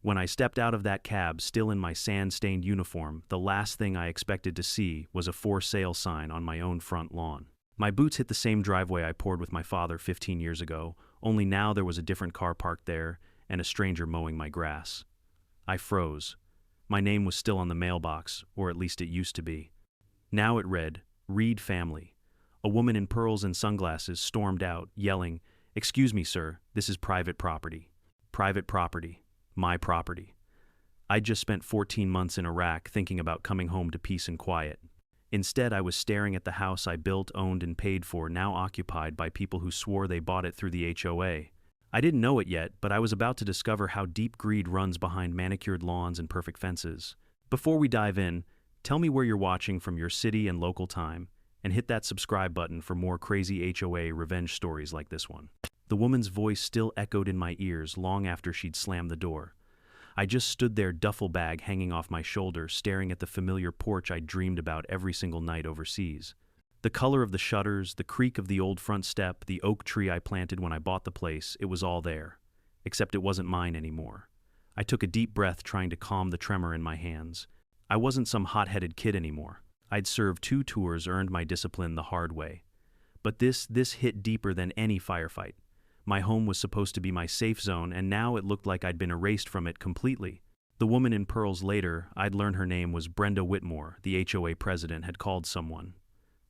When I stepped out of that cab, still in my sand-stained uniform, the last thing I expected to see was a for sale sign on my own front lawn. My boots hit the same driveway I poured with my father 15 years ago, only now there was a different car parked there and a stranger mowing my grass. I froze. My name was still on the mailbox, or at least it used to be. Now it read, Reed Family. A woman in pearls and sunglasses stormed out, yelling, "Excuse me, sir, this is private property." Private property. My property. I'd just spent 14 months in Iraq thinking about coming home to peace and quiet. Instead, I was staring at the house I built, owned, and paid for, now occupied by people who swore they bought it through the HOA. I didn't know it yet, but I was about to discover how deep greed runs behind manicured lawns and perfect fences. Before we dive in, tell me where you're watching from, your city and local time, and hit that subscribe button for more crazy HOA revenge stories like this one. The woman's voice still echoed in my ears long after she'd slammed the door. I just stood there, duffel bag hanging off my shoulder, staring at the familiar porch I'd dreamed about every single night overseas. The color of the shutters, the creak of the old front step, the oak tree I planted when I bought the place, it was all there. Except it wasn't mine anymore. I took a deep breath, trying to calm the tremor in my hands. I wasn't some hot-headed kid anymore. I'd served 2 tours, earned my discipline the hard way. But this hit deeper than any firefight. My home was supposed to be my safe zone, and now it looked like I'd been erased from it completely. The woman in pearls, later, I'd learn her name was Brenda Whitmore, the HOA president, had called someone.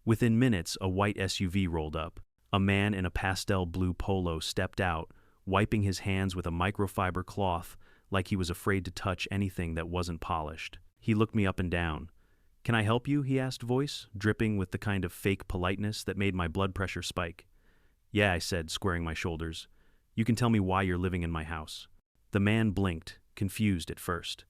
Within minutes, a white SUV rolled up. A man in a pastel blue polo stepped out, wiping his hands with a microfiber cloth like he was afraid to touch anything that wasn't polished. He looked me up and down. "Can I help you?" he asked, voice dripping with the kind of fake politeness that made my blood pressure spike. "Yeah," I said, squaring my shoulders. "You can tell me why you're living in my house." The man blinked, confused at first.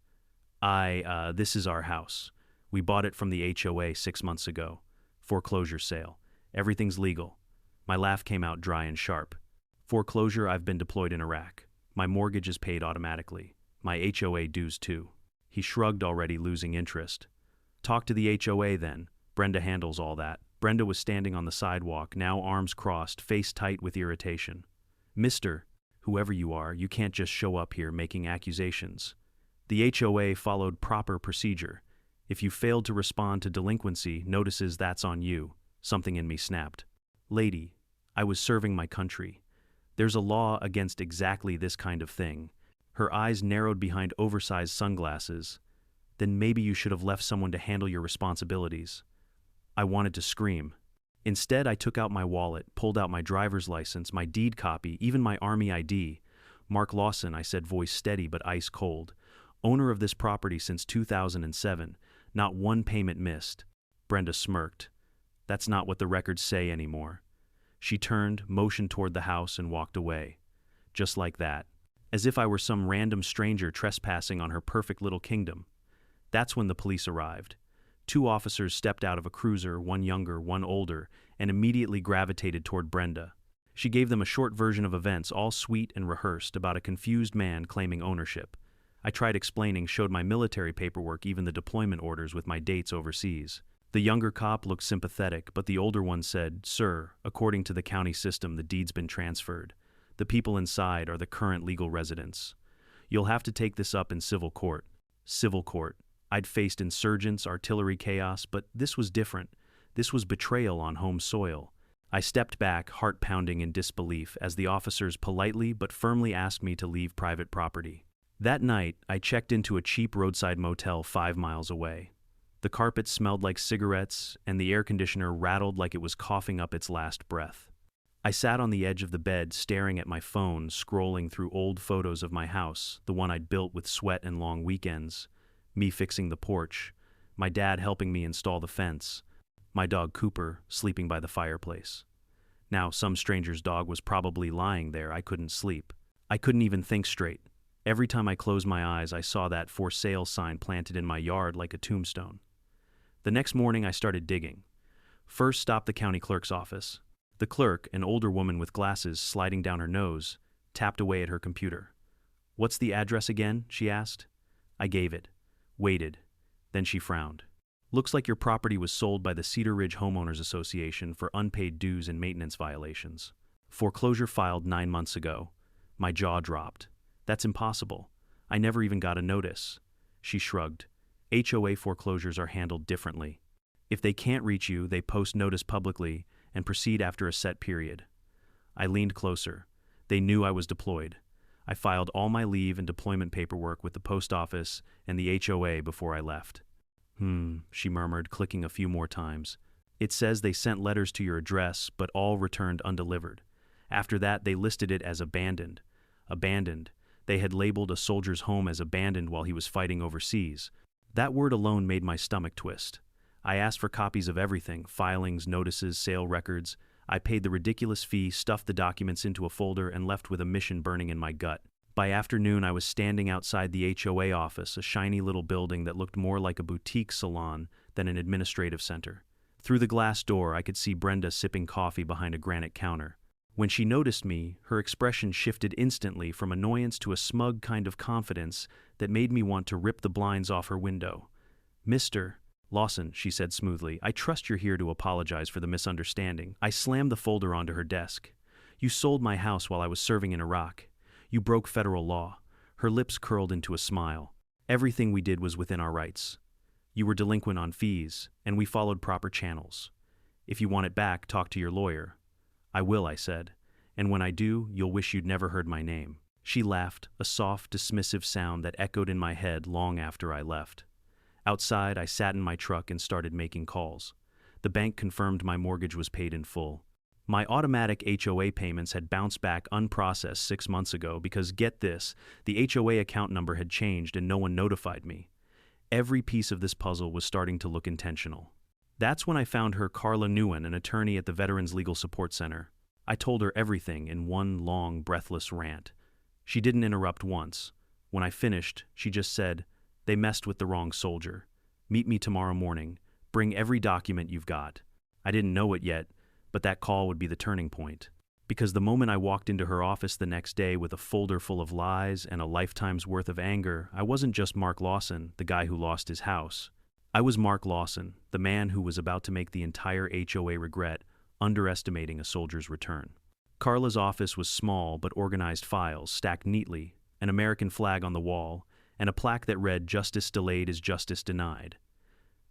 This is our house. We bought it from the HOA 6 months ago. Foreclosure sale. Everything's legal." My laugh came out dry and sharp. "Foreclosure? I've been deployed in Iraq. My mortgage is paid automatically. My HOA dues too." He shrugged, already losing interest. "Talk to the HOA then. Brenda handles all that." Brenda was standing on the sidewalk, now arms crossed, face tight with irritation. "Mister, whoever you are, you can't just show up here making accusations. The HOA followed proper procedure. If you failed to respond to delinquency notices, that's on you." Something in me snapped. "Lady, I was serving my country. There's a law against exactly this kind of thing." Her eyes narrowed behind oversized sunglasses. "Then maybe you should have left someone to handle your responsibilities." I wanted to scream. Instead, I took out my wallet, pulled out my driver's license, my deed copy, even my Army ID. "Mark Lawson," I said, voice steady but ice cold. "Owner of this property since 2007. Not one payment missed." Brenda smirked. "That's not what the records say anymore." She turned, motioned toward the house, and walked away. Just like that. As if I were some random stranger trespassing on her perfect little kingdom. That's when the police arrived. 2 officers stepped out of a cruiser, one younger, one older, and immediately gravitated toward Brenda. She gave them a short version of events, all sweet and rehearsed, about a confused man claiming ownership. I tried explaining, showed my military paperwork, even the deployment orders with my dates overseas. The younger cop looked sympathetic, but the older one said, "Sir, according to the county system, the deed's been transferred. The people inside are the current legal residents. You'll have to take this up in civil court." Civil court. I'd faced insurgents, artillery chaos, but this was different. This was betrayal on home soil. I stepped back, heart pounding in disbelief, as the officers politely but firmly asked me to leave private property. That night, I checked into a cheap roadside motel 5 miles away. The carpet smelled like cigarettes, and the air conditioner rattled like it was coughing up its last breath. I sat on the edge of the bed, staring at my phone, scrolling through old photos of my house, the one I'd built with sweat and long weekends. Me fixing the porch, my dad helping me install the fence, my dog Cooper sleeping by the fireplace. Now, some stranger's dog was probably lying there. I couldn't sleep. I couldn't even think straight. Every time I closed my eyes, I saw that for sale sign planted in my yard like a tombstone. The next morning, I started digging. First, stopped the county clerk's office. The clerk, an older woman with glasses sliding down her nose, tapped away at her computer. "What's the address again?" she asked. I gave it. Waited. Then she frowned. "Looks like your property was sold by the Cedar Ridge Homeowners Association for unpaid dues and maintenance violations. Foreclosure filed 9 months ago." My jaw dropped. "That's impossible. I never even got a notice. She shrugged. HOA foreclosures are handled differently. If they can't reach you, they post notice publicly and proceed after a set period. I leaned closer. They knew I was deployed. I filed all my leave and deployment paperwork with the post office and the HOA before I left. She murmured, clicking a few more times. It says they sent letters to your address, but all returned undelivered. After that, they listed it as abandoned. Abandoned. They had labeled a soldier's home as abandoned while he was fighting overseas. That word alone made my stomach twist. I asked for copies of everything, filings, notices, sale records. I paid the ridiculous fee, stuffed the documents into a folder, and left with a mission burning in my gut. By afternoon, I was standing outside the HOA office, a shiny little building that looked more like a boutique salon than an administrative center. Through the glass door, I could see Brenda sipping coffee behind a granite counter. When she noticed me, her expression shifted instantly from annoyance to a smug kind of confidence that made me want to rip the blinds off her window. "Mr. Lawson," she said smoothly, "I trust you're here to apologize for the misunderstanding." I slammed the folder onto her desk. "You sold my house while I was serving in Iraq. You broke federal law." Her lips curled into a smile. "Everything we did was within our rights. You were delinquent on fees, and we followed proper channels. If you want it back, talk to your lawyer." "I will," I said, "and when I do, you'll wish you'd never heard my name." She laughed, a soft, dismissive sound that echoed in my head long after I left. Outside, I sat in my truck and started making calls. The bank confirmed my mortgage was paid in full. My automatic HOA payments had bounced back unprocessed 6 months ago because, get this, the HOA account number had changed and no one notified me. Every piece of this puzzle was starting to look intentional. That's when I found her Carla Nguyen, an attorney at the Veterans Legal Support Center. I told her everything in one long, breathless rant. She didn't interrupt once. When I finished, she just said, "They messed with the wrong soldier. Meet me tomorrow morning. Bring every document you've got." I didn't know it yet, but that call would be the turning point. Because the moment I walked into her office the next day with a folder full of lies and a lifetime's worth of anger, I wasn't just Mark Lawson, the guy who lost his house. I was Mark Lawson, the man who was about to make the entire HOA regret underestimating a soldier's return. Carla's office was small but organized files stacked neatly, an American flag on the wall, and a plaque that read, "Justice delayed is justice denied."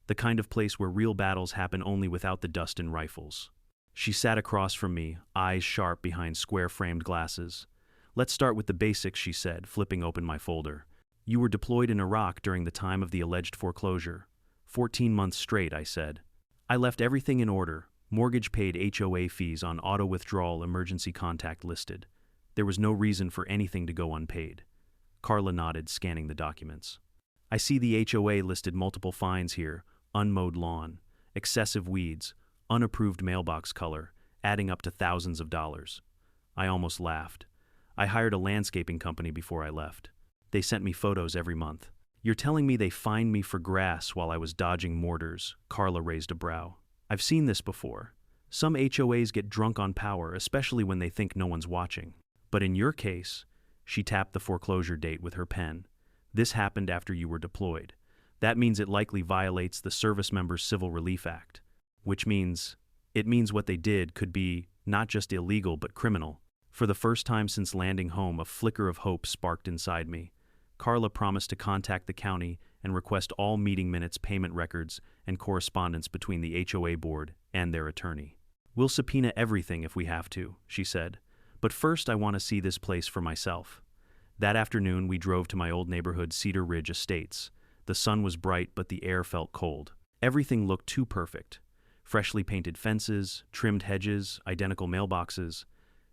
The kind of place where real battles happen only without the dust and rifles. She sat across from me, eyes sharp behind square-framed glasses. "Let's start with the basics," she said, flipping open my folder. "You were deployed in Iraq during the time of the alleged foreclosure. 14 months straight," I said. "I left everything in order. Mortgage paid, HOA fees on auto-withdrawal, emergency contact listed. There was no reason for anything to go unpaid." Carla nodded, scanning the documents. "I see the HOA listed multiple fines here: unmowed lawn, excessive weeds, unapproved mailbox color, adding up to thousands of dollars." I almost laughed. "I hired a landscaping company before I left. They sent me photos every month." "You're telling me they fined me for grass while I was dodging mortars?" Carla raised a brow. "I've seen this before. Some HOAs get drunk on power, especially when they think no one's watching. But in your case," she tapped the foreclosure date with her pen, "this happened after you were deployed. That means it likely violates the Service Members Civil Relief Act. Which means, it means what they did could be not just illegal but criminal." For the first time since landing home, a flicker of hope sparked inside me. Carla promised to contact the county and request all meeting minutes, payment records, and correspondence between the HOA board and their attorney. "We'll subpoena everything if we have to," she said. "But first I want to see this place for myself." That afternoon we drove to my old neighborhood, Cedar Ridge Estates. The sun was bright, but the air felt cold. Everything looked too perfect. Freshly painted fences, trimmed hedges, identical mailboxes.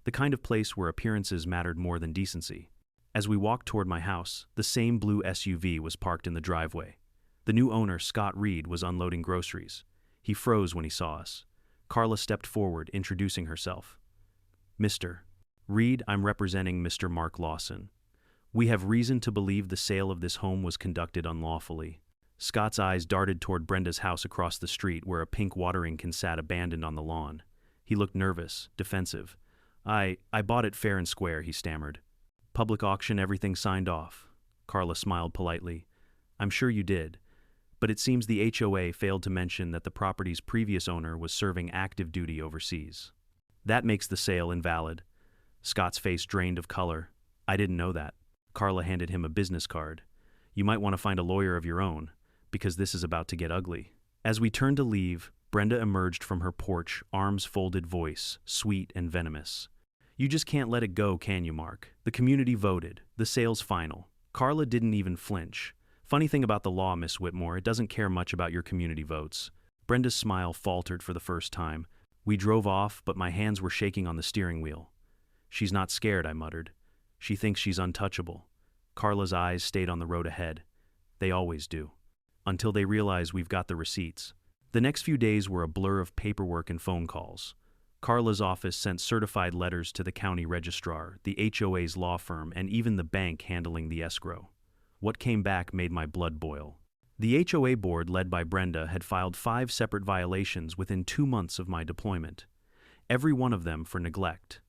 The kind of place where appearances mattered more than decency. As we walked toward my house, the same blue SUV was parked in the driveway. The new owner, Scott Reed, was unloading groceries. He froze when he saw us. Carla stepped forward, introducing herself. "Mr. Reed, I'm representing Mr. Mark Lawson. We have reason to believe the sale of this home was conducted unlawfully." Scott's eyes darted toward Brenda's house across the street, where a pink watering can sat abandoned on the lawn. He looked nervous, defensive. I bought it fair and square," he stammered. "Public auction, everything signed off." Carla smiled politely. "I'm sure you did. But it seems the HOA failed to mention that the property's previous owner was serving active duty overseas. That makes the sale invalid." Scott's face drained of color. "I didn't know that." Carla handed him a business card. "You might want to find a lawyer of your own, because this is about to get ugly." As we turned to leave, Brenda emerged from her porch, arms folded, voice sweet and venomous. "You just can't let it go, can you, Mark? The community voted. The sale's final." Carla didn't even flinch. "Funny thing about the law, Miss Whitmore, it doesn't care much about your community votes." Brenda's smile faltered for the first time. We drove off, but my hands were shaking on the steering wheel. "She's not scared," I muttered. "She thinks she's untouchable." Carla's eyes stayed on the road ahead. They always do. Until they realize we've got the receipts. The next few days were a blur of paperwork and phone calls. Carla's office sent certified letters to the county registrar, the HOA's law firm, and even the bank handling the escrow. What came back made my blood boil. The HOA board, led by Brenda, had filed 5 separate violations within 2 months of my deployment. Every one of them for neglect.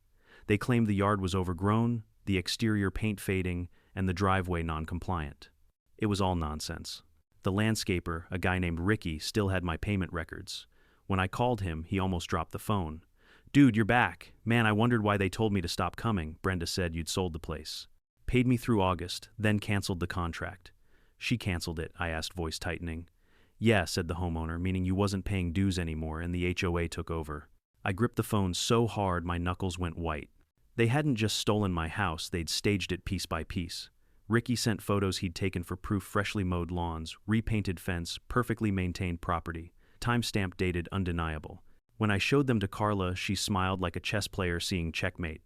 They claimed the yard was overgrown, the exterior paint fading, and the driveway non-compliant. It was all nonsense. The landscaper, a guy named Ricky, still had my payment records. When I called him, he almost dropped the phone. "Dude, you're back. Man, I wondered why they told me to stop coming. Brenda said you'd sold the place." Paid me through August, then canceled the contract. "She canceled it?" I asked, voice tightening. "Yeah," said the homeowner, "meaning you wasn't paying dues anymore and the HOA took over." I gripped the phone so hard my knuckles went white. They hadn't just stolen my house, they'd staged it piece by piece. Ricky sent photos he'd taken for proof: freshly mowed lawns, repainted fence, perfectly maintained property. Timestamp dated, undeniable. When I showed them to Carla, she smiled like a chess player seeing checkmate.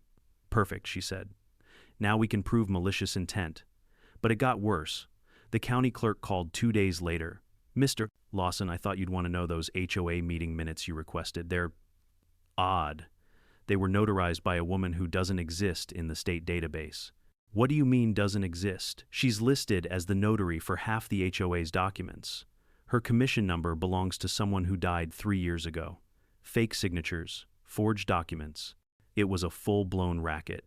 "Perfect," she said. "Now we can prove malicious intent." But it got worse. The county clerk called 2 days later. "Mr. Lawson, I thought you'd want to know those HOA meeting minutes you requested. They're odd. They were notarized by a woman who doesn't exist in the state database." "What do you mean doesn't exist?" "She's listed as the notary for half the HOA's documents. Her commission number belongs to someone who died 3 years ago. Fake signatures, forged documents." It was a full-blown racket.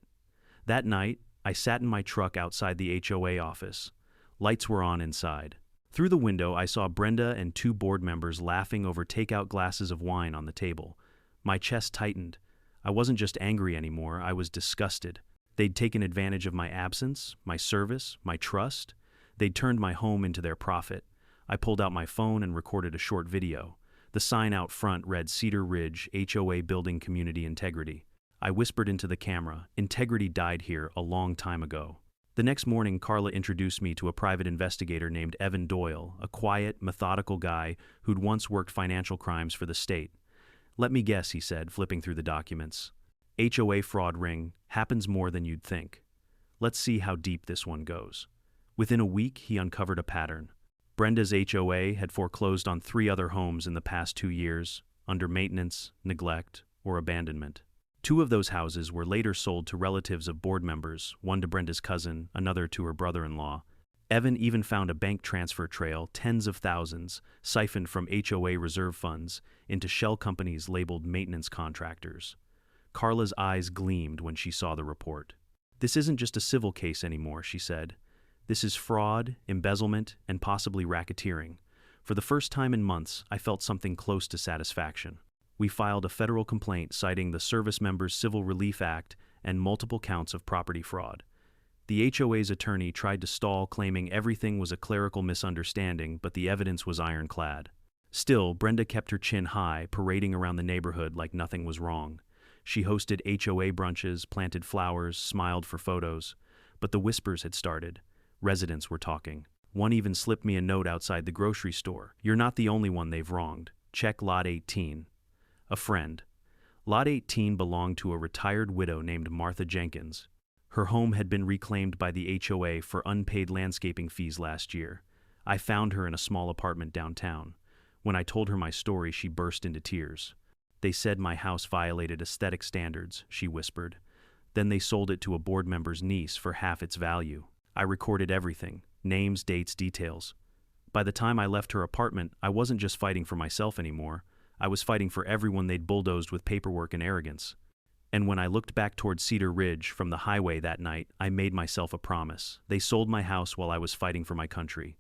That night, I sat in my truck outside the HOA office. Lights were on inside. Through the window, I saw Brenda and 2 board members laughing over takeout glasses of wine on the table. My chest tightened. I wasn't just angry anymore, I was disgusted. They'd taken advantage of my absence, my service, my trust. They'd turned my home into their profit. I pulled out my phone and recorded a short video. The sign out front read Cedar Ridge, HOA Building Community Integrity. I whispered into the camera, "Integrity died here a long time ago." The next morning, Carla introduced me to a private investigator named Evan Doyle, a quiet, methodical guy who'd once worked financial crimes for the state. "Let me guess," he said, flipping through the documents. "HOA fraud ring, happens more than you'd think. Let's see how deep this one goes." Within a week, he uncovered a pattern. Brenda's HOA had foreclosed on 3 other homes in the past 2 years, under maintenance, neglect, or abandonment. 2 of those houses were later sold to relatives of board members, one to Brenda's cousin, another to her brother-in-law. Evan even found a bank transfer trail, tens of thousands, siphoned from HOA reserve funds into shell companies labeled maintenance contractors. Carla's eyes gleamed when she saw the report. "This isn't just a civil case anymore," she said. "This is fraud, embezzlement, and possibly racketeering." For the first time in months, I felt something close to satisfaction. We filed a federal complaint citing the Service Members Civil Relief Act and multiple counts of property fraud. The HOA's attorney tried to stall, claiming everything was a clerical misunderstanding, but the evidence was ironclad. Still, Brenda kept her chin high, parading around the neighborhood like nothing was wrong. She hosted HOA brunches, planted flowers, smiled for photos. But the whispers had started. Residents were talking. One even slipped me a note outside the grocery store. "You're not the only one they've wronged. Check Lot 18. A friend. Lot 18 belonged to a retired widow named Martha Jenkins. Her home had been reclaimed by the HOA for unpaid landscaping fees last year. I found her in a small apartment downtown. When I told her my story, she burst into tears. "They said my house violated aesthetic standards," she whispered. "Then they sold it to a board member's niece for half its value." I recorded everything, names, dates, details. By the time I left her apartment, I wasn't just fighting for myself anymore. I was fighting for everyone they'd bulldozed with paperwork and arrogance. And when I looked back toward Cedar Ridge from the highway that night, I made myself a promise. They sold my house while I was fighting for my country.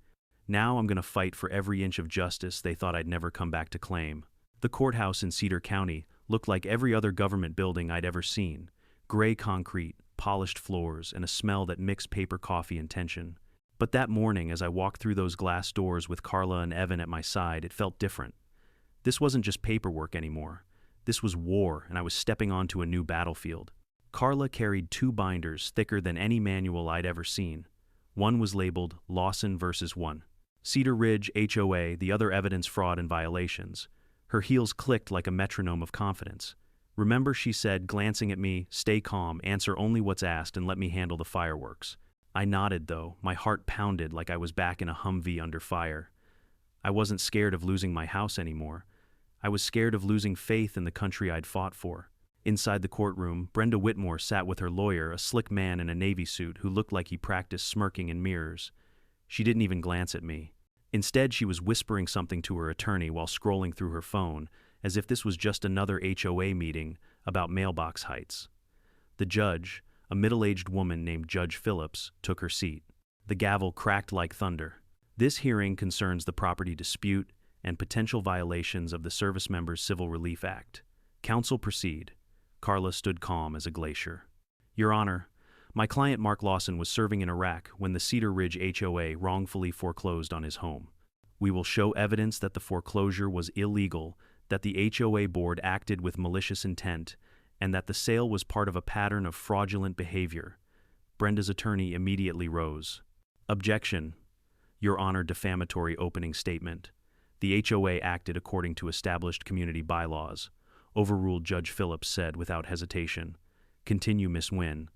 Now I'm going to fight for every inch of justice they thought I'd never come back to claim. The courthouse in Cedar County looked like every other government building I'd ever seen. Gray concrete, polished floors, and a smell that mixed paper, coffee, and tension. But that morning, as I walked through those glass doors with Carla and Evan at my side, it felt different. This wasn't just paperwork anymore. This was war, and I was stepping onto a new battlefield. Carla carried 2 binders thicker than any manual I'd ever seen. One was labeled Lawson vs. 1. Cedar Ridge HOA, the other evidence, fraud, and violations. Her heels clicked like a metronome of confidence. "Remember," she said, glancing at me, "stay calm, answer only what's asked, and let me handle the fireworks." I nodded, though. My heart pounded like I was back in a Humvee under fire. I wasn't scared of losing my house anymore. I was scared of losing faith in the country I'd fought for. Inside the courtroom, Brenda Whitmore sat with her lawyer, a slick man in a navy suit who looked like he practiced smirking in mirrors. She didn't even glance at me. Instead, she was whispering something to her attorney while scrolling through her phone, as if this was just another HOA meeting about mailbox heights. The judge, a middle-aged woman named Judge Phillips, took her seat. The gavel cracked like thunder. "This hearing concerns the property dispute and potential violations of the Service Members Civil Relief Act. Counsel, proceed." Carla stood calm as a glacier. "Your Honor, my client Mark Lawson was serving in Iraq when the Cedar Ridge HOA wrongfully foreclosed on his home. We will show evidence that the foreclosure was illegal, that the HOA board acted with malicious intent, and that the sale was part of a pattern of fraudulent behavior." Brenda's attorney immediately rose. "Objection. Your Honor, defamatory opening statement. The HOA acted according to established community bylaws." Overruled, Judge Phillips said without hesitation. "Continue, Miss Wynn."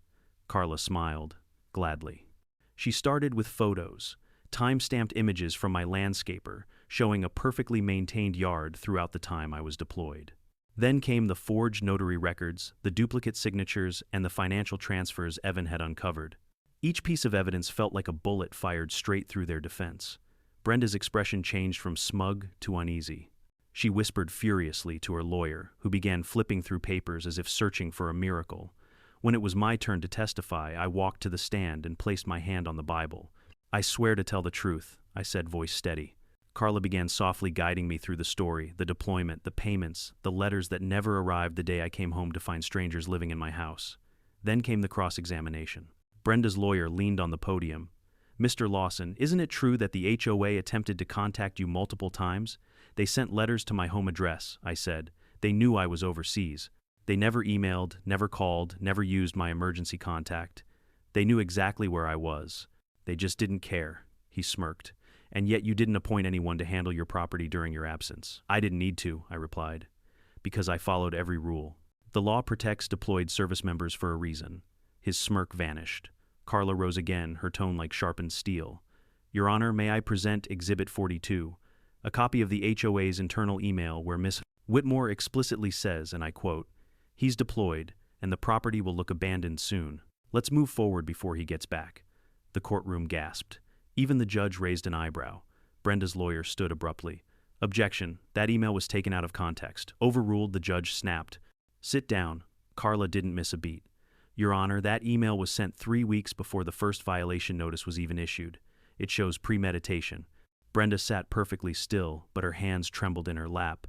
Carla smiled, gladly. She started with photos, time-stamped images from my landscaper, showing a perfectly maintained yard throughout the time I was deployed. Then came the forged notary records, the duplicate signatures, and the financial transfers Evan had uncovered. Each piece of evidence felt like a bullet fired straight through their defense. Brenda's expression changed from smug to uneasy. She whispered furiously to her lawyer, who began flipping through papers as if searching for a miracle. When it was my turn to testify, I walked to the stand and placed my hand on the Bible. "I swear to tell the truth," I said, voice steady. Carla began softly guiding me through the story, the deployment, the payments, the letters that never arrived the day I came home to find strangers living in my house. Then came the cross-examination. Brenda's lawyer leaned on the podium. "Mr. Lawson, isn't it true that the HOA attempted to contact you multiple times? They sent letters to my home address," I said. "They knew I was overseas. They never emailed, never called, never used my emergency contact. They knew exactly where I was. They just didn't care," he smirked. "And yet you didn't appoint anyone to handle your property during your absence." "I didn't need to," I replied, "because I followed every rule. The law protects deployed service members for a reason." His smirk vanished. Carla rose again, her tone like sharpened steel. "Your Honor, may I present Exhibit 42, a copy of the HOA's internal email where Miss Whitmore explicitly says, and I quote, 'He's deployed, and the property will look abandoned soon. Let's move forward before he gets back.'" The courtroom gasped. Even the judge raised an eyebrow. Brenda's lawyer stood abruptly. "Objection. That email was taken out of context." Overruled, the judge snapped. "Sit down." Carla didn't miss a beat. "Your Honor, that email was sent 3 weeks before the first violation notice was even issued. It shows premeditation." Brenda sat perfectly still, but her hands trembled in her lap.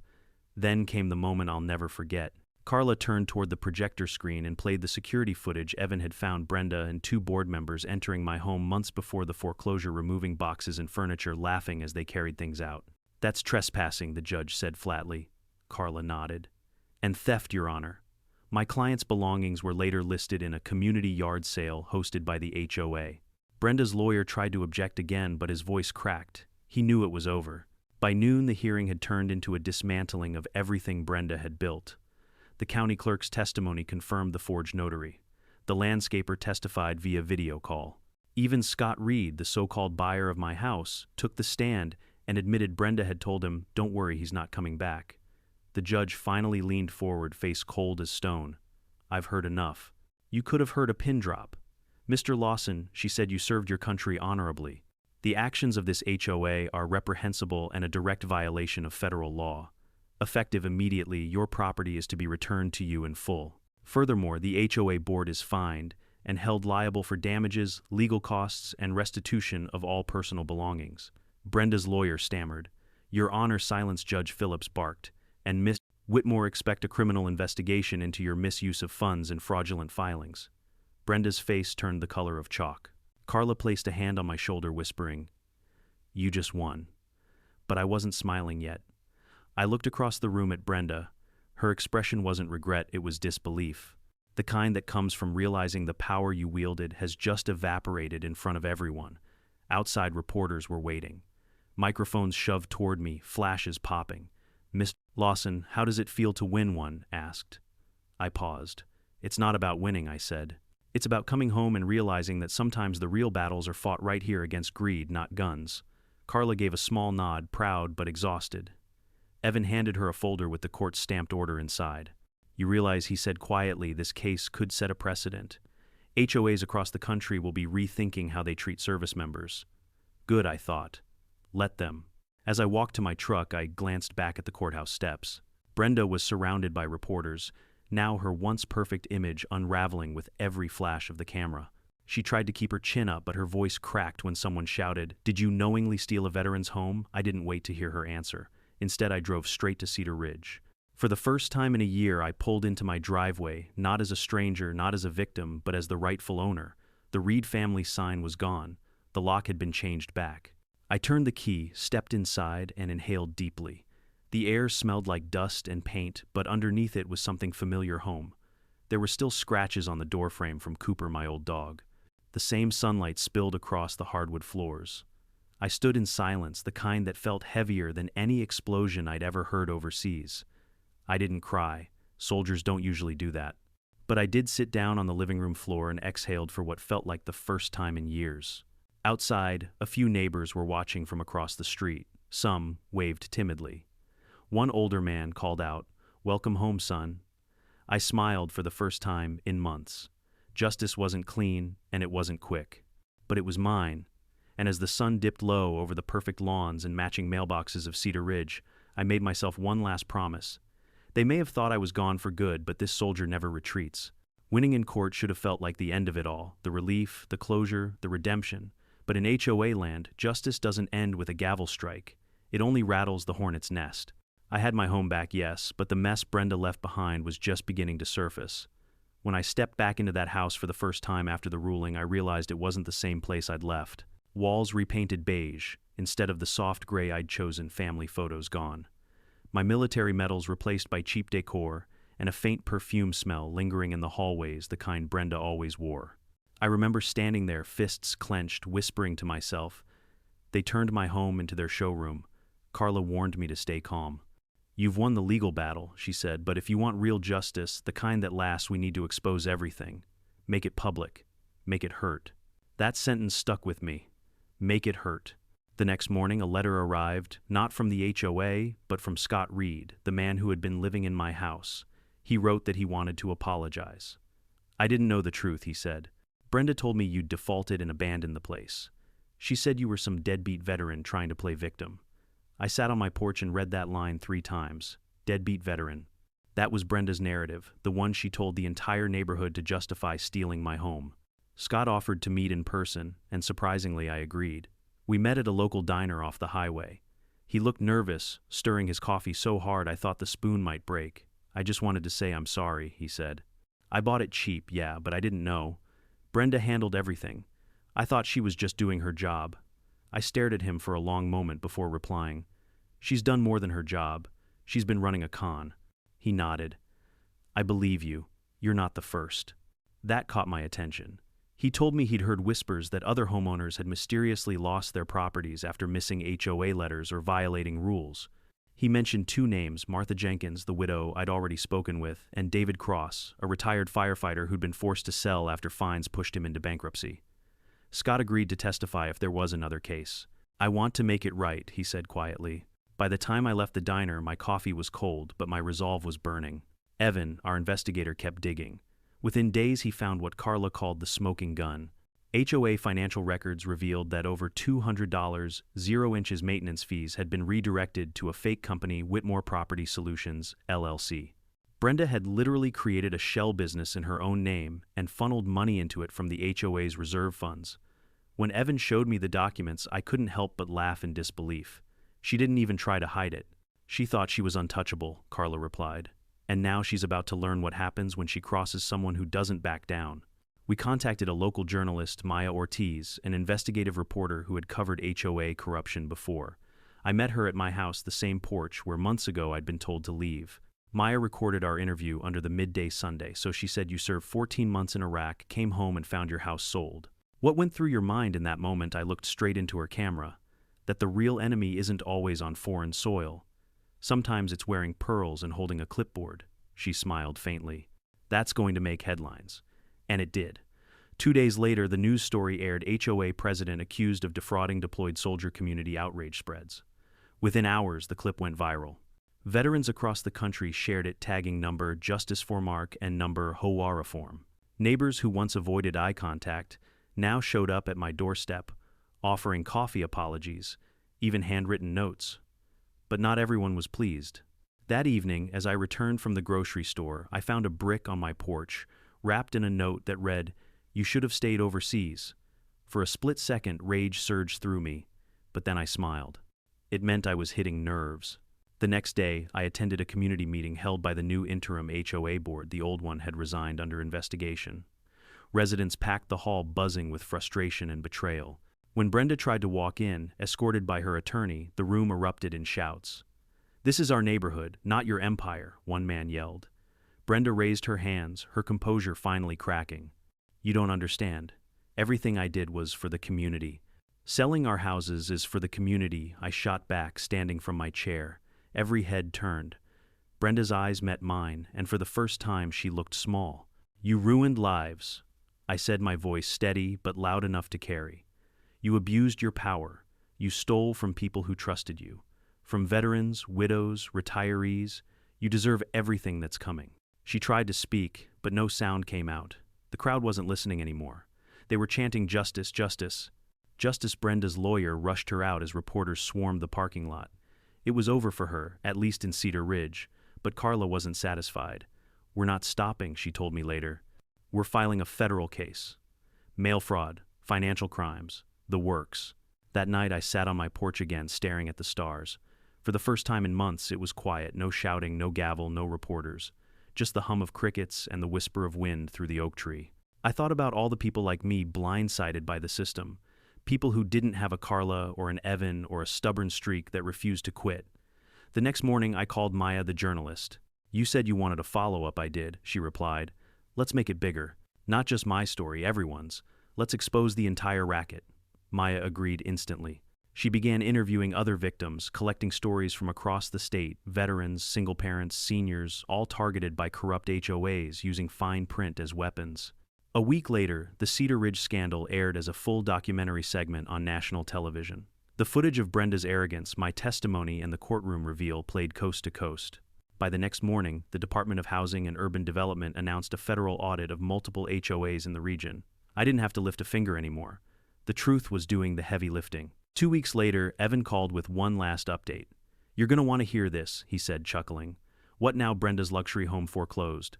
Then came the moment I'll never forget. Carla turned toward the projector screen and played the security footage Evan had found Brenda and 2 board members entering my home months before the foreclosure, removing boxes and furniture, laughing as they carried things out. "That's trespassing," the judge said flatly. Carla nodded. "And theft, Your Honor. My client's belongings were later listed in a community yard sale hosted by the HOA." Brenda's lawyer tried to object again, but his voice cracked. He knew it was over. By noon, the hearing had turned into a dismantling of everything Brenda had built. The county clerk's testimony confirmed the forged notary. The landscaper testified via video call. Even Scott Reed, the so-called buyer of my house, took the stand and admitted Brenda had told him, "Don't worry, he's not coming back." The judge finally leaned forward, face cold as stone. "I've heard enough. You could have heard a pin drop. Mr. Lawson," she said, "you served your country honorably. The actions of this HOA are reprehensible and a direct violation of federal law. Effective immediately, your property is to be returned to you in full. Furthermore, the HOA board is fined and held liable for damages, legal costs, and restitution of all personal belongings." Brenda's lawyer stammered. "Your Honor," silenced Judge Phillips barked, "and Miss Whitmore expect a criminal investigation into your misuse of funds and fraudulent filings." Brenda's face turned the color of chalk. Carla placed a hand on my shoulder, whispering, "You just won." But I wasn't smiling yet. I looked across the room at Brenda. Her expression wasn't regret, it was disbelief. The kind that comes from realizing the power you wielded has just evaporated in front of everyone. Outside reporters were waiting. Microphones shoved toward me, flashes popping. "Mr. Lawson, how does it feel to win one?" asked. I paused. "It's not about winning," I said. "It's about coming home and realizing that sometimes the real battles are fought right here against greed, not guns." Carla gave a small nod, proud but exhausted. Evan handed her a folder with the court's stamped order inside. "You realize," he said quietly, "this case could set a precedent. HOAs across the country will be rethinking how they treat service members." Good, I thought. Let them. As I walked to my truck, I glanced back at the courthouse steps. Brenda was surrounded by reporters, now her once perfect image unraveling with every flash of the camera. She tried to keep her chin up, but her voice cracked when someone shouted, "Did you knowingly steal a veteran's home?" I didn't wait to hear her answer. Instead, I drove straight to Cedar Ridge. For the first time in a year, I pulled into my driveway, not as a stranger, not as a victim, but as the rightful owner. The Reed family sign was gone. The lock had been changed back. I turned the key, stepped inside, and inhaled deeply. The air smelled like dust and paint, but underneath it was something familiar: home. There were still scratches on the doorframe from Cooper, my old dog. The same sunlight spilled across the hardwood floors. I stood in silence, the kind that felt heavier than any explosion I'd ever heard overseas. I didn't cry. Soldiers don't usually do that. But I did sit down on the living room floor and exhaled for what felt like the first time in years. Outside, a few neighbors were watching from across the street. Some waved timidly. One older man called out, "Welcome home, son." I smiled for the first time in months. Justice wasn't clean, and it wasn't quick. But it was mine. And as the sun dipped low over the perfect lawns and matching mailboxes of Cedar Ridge, I made myself one last promise. They may have thought I was gone for good, but this soldier never retreats. Winning in court should have felt like the end of it all, the relief, the closure, the redemption. But in HOA land, justice doesn't end with a gavel strike. It only rattles the hornet's nest. I had my home back, yes, but the mess Brenda left behind was just beginning to surface. When I stepped back into that house for the first time after the ruling, I realized it wasn't the same place I'd left. Walls repainted beige, instead of the soft gray I'd chosen, family photos gone. My military medals replaced by cheap decor, and a faint perfume smell lingering in the hallways, the kind Brenda always wore. I remember standing there, fists clenched, whispering to myself. They turned my home into their showroom. Carla warned me to stay calm. "You've won the legal battle," she said, "but if you want real justice, the kind that lasts, we need to expose everything. Make it public. Make it hurt." That sentence stuck with me. Make it hurt. The next morning, a letter arrived, not from the HOA, but from Scott Reed, the man who had been living in my house. He wrote that he wanted to apologize. "I didn't know the truth," he said. "Brenda told me you'd defaulted and abandoned the place. She said you were some deadbeat veteran trying to play victim." I sat on my porch and read that line 3 times. Deadbeat veteran. That was Brenda's narrative, the one she told the entire neighborhood to justify stealing my home. Scott offered to meet in person, and surprisingly, I agreed. We met at a local diner off the highway. He looked nervous, stirring his coffee so hard I thought the spoon might break. "I just wanted to say I'm sorry," he said. "I bought it cheap, yeah, but I didn't know. Brenda handled everything. I thought she was just doing her job." I stared at him for a long moment before replying. "She's done more than her job. She's been running a con." He nodded. "I believe you. You're not the first." That caught my attention. He told me he'd heard whispers that other homeowners had mysteriously lost their properties after missing HOA letters or violating rules. He mentioned 2 names, Martha Jenkins, the widow I'd already spoken with, and David Cross, a retired firefighter who'd been forced to sell after fines pushed him into bankruptcy. Scott agreed to testify if there was another case. "I want to make it right," he said quietly. By the time I left the diner, my coffee was cold, but my resolve was burning. Evan, our investigator, kept digging. Within days, he found what Carla called the smoking gun. HOA financial records revealed that over $200 0-inches maintenance fees had been redirected to a fake company, Whitmore Property Solutions, LLC. Brenda had literally created a shell business in her own name and funneled money into it from the HOA's reserve funds. When Evan showed me the documents, I couldn't help but laugh in disbelief. "She didn't even try to hide it. She thought she was untouchable," Carla replied. "And now she's about to learn what happens when she crosses someone who doesn't back down." We contacted a local journalist, Maya Ortiz, an investigative reporter who had covered HOA corruption before. I met her at my house, the same porch where months ago I'd been told to leave. Maya recorded our interview under the midday Sunday, so she said, "You served 14 months in Iraq, came home and found your house sold. What went through your mind in that moment?" I looked straight into her camera. That the real enemy isn't always on foreign soil. Sometimes it's wearing pearls and holding a clipboard. She smiled faintly. That's going to make headlines. And it did. 2 days later, the news story aired: HOA president accused of defrauding deployed soldier. Community outrage spreads. Within hours, the clip went viral. Veterans across the country shared it, tagging number Justice for Mark and number HOA reform. Neighbors who once avoided eye contact now showed up at my doorstep, offering coffee apologies, even handwritten notes. But not everyone was pleased. That evening, as I returned from the grocery store, I found a brick on my porch, wrapped in a note that read, "You should have stayed overseas." For a split second, rage surged through me, but then I smiled. It meant I was hitting nerves. The next day, I attended a community meeting held by the new interim HOA board. The old one had resigned under investigation. Residents packed the hall, buzzing with frustration and betrayal. When Brenda tried to walk in, escorted by her attorney, the room erupted in shouts. "This is our neighborhood, not your empire," one man yelled. Brenda raised her hands, her composure finally cracking. "You don't understand. Everything I did was for the community. Selling our houses is for the community," I shot back, standing from my chair. Every head turned. Brenda's eyes met mine, and for the first time she looked small. "You ruined lives," I said, my voice steady but loud enough to carry. "You abused your power. You stole from people who trusted you. From veterans, widows, retirees. You deserve everything that's coming." She tried to speak, but no sound came out. The crowd wasn't listening anymore. They were chanting, "Justice, justice." Justice. Brenda's lawyer rushed her out as reporters swarmed the parking lot. It was over for her, at least in Cedar Ridge, but Carla wasn't satisfied. "We're not stopping," she told me later. "We're filing a federal case. Mail fraud, financial crimes, the works." That night I sat on my porch again, staring at the stars. For the first time in months, it was quiet. No shouting, no gavel, no reporters. Just the hum of crickets and the whisper of wind through the oak tree. I thought about all the people like me, blindsided by the system. People who didn't have a Carla or an Evan or a stubborn streak that refused to quit. The next morning, I called Maya, the journalist. "You said you wanted a follow-up." "I did," she replied. "Let's make it bigger. Not just my story, everyone's. Let's expose the entire racket." Maya agreed instantly. She began interviewing other victims, collecting stories from across the state: veterans, single parents, seniors, all targeted by corrupt HOAs using fine print as weapons. A week later, the Cedar Ridge scandal aired as a full documentary segment on national television. The footage of Brenda's arrogance, my testimony, and the courtroom reveal played coast to coast. By the next morning, the Department of Housing and Urban Development announced a federal audit of multiple HOAs in the region. I didn't have to lift a finger anymore. The truth was doing the heavy lifting. 2 weeks later, Evan called with one last update. "You're going to want to hear this," he said, chuckling. "What now? Brenda's luxury home foreclosed.